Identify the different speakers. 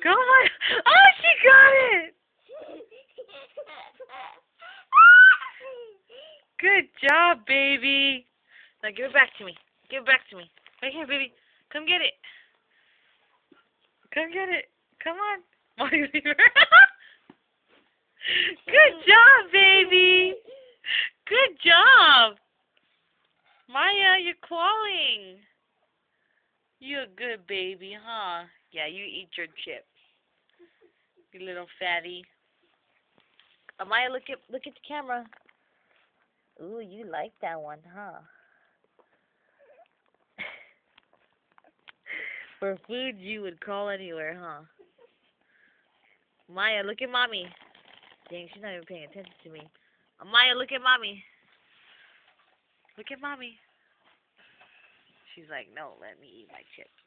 Speaker 1: Come on. Oh, she got it. Good job, baby. Now give it back to me. Give it back to me. Right here, baby. Come get it. Come get it. Come on. Good job, baby. Good job. Maya, you're clawing. You're a good baby, huh? Yeah, you eat your chips. You little fatty. Maya, look at the camera. Ooh, you like that one, huh? For food, you would crawl anywhere, huh? Maya, look at mommy. Dang, she's not even paying attention to me. Maya, look at mommy. Look at mommy. She's like, no, let me eat my chips.